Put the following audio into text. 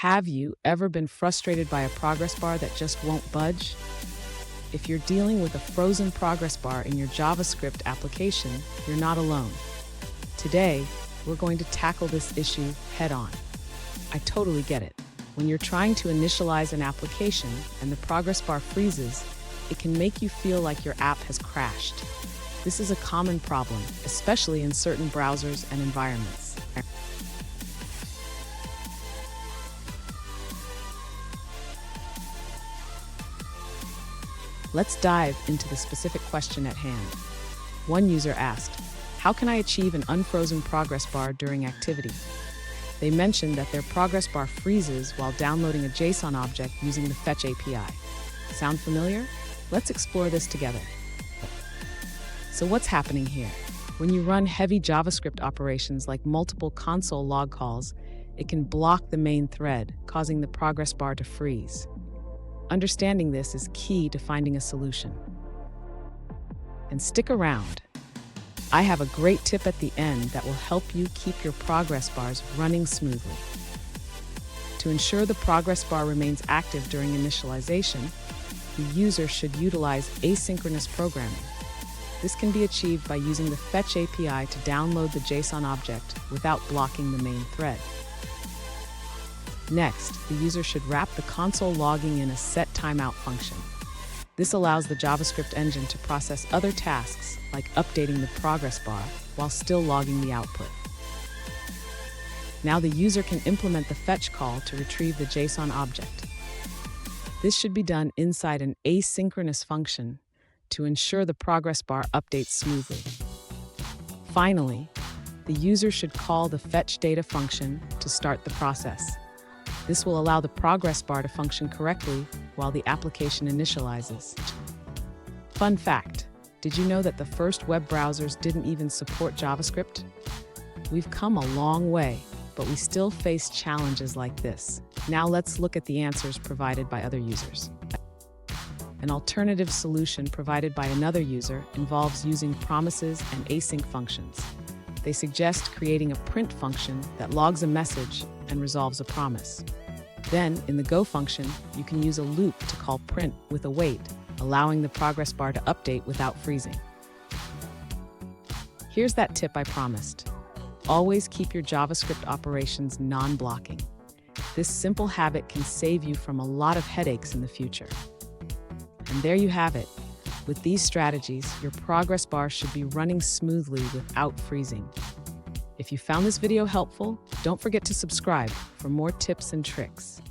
Have you ever been frustrated by a progress bar that just won't budge? If you're dealing with a frozen progress bar in your JavaScript application, you're not alone. Today, we're going to tackle this issue head-on. I totally get it. When you're trying to initialize an application and the progress bar freezes, it can make you feel like your app has crashed. This is a common problem, especially in certain browsers and environments. Let's dive into the specific question at hand. One user asked, "How can I achieve an unfrozen progress bar during activity?" They mentioned that their progress bar freezes while downloading a JSON object using the Fetch API. Sound familiar? Let's explore this together. So what's happening here? When you run heavy JavaScript operations like multiple console log calls, it can block the main thread, causing the progress bar to freeze. Understanding this is key to finding a solution. And stick around. I have a great tip at the end that will help you keep your progress bars running smoothly. To ensure the progress bar remains active during initialization, the user should utilize asynchronous programming. This can be achieved by using the Fetch API to download the JSON object without blocking the main thread. Next, the user should wrap the console logging in a set timeout function. This allows the JavaScript engine to process other tasks like updating the progress bar while still logging the output. Now the user can implement the fetch call to retrieve the JSON object. This should be done inside an asynchronous function to ensure the progress bar updates smoothly. Finally, the user should call the fetch data function to start the process. This will allow the progress bar to function correctly while the application initializes. Fun fact, did you know that the first web browsers didn't even support JavaScript? We've come a long way, but we still face challenges like this. Now let's look at the answers provided by other users. An alternative solution provided by another user involves using promises and async functions. They suggest creating a print function that logs a message and resolves a promise. Then, in the go function, you can use a loop to call print with await, allowing the progress bar to update without freezing. Here's that tip I promised. Always keep your JavaScript operations non-blocking. This simple habit can save you from a lot of headaches in the future. And there you have it. With these strategies, your progress bar should be running smoothly without freezing. If you found this video helpful, don't forget to subscribe for more tips and tricks.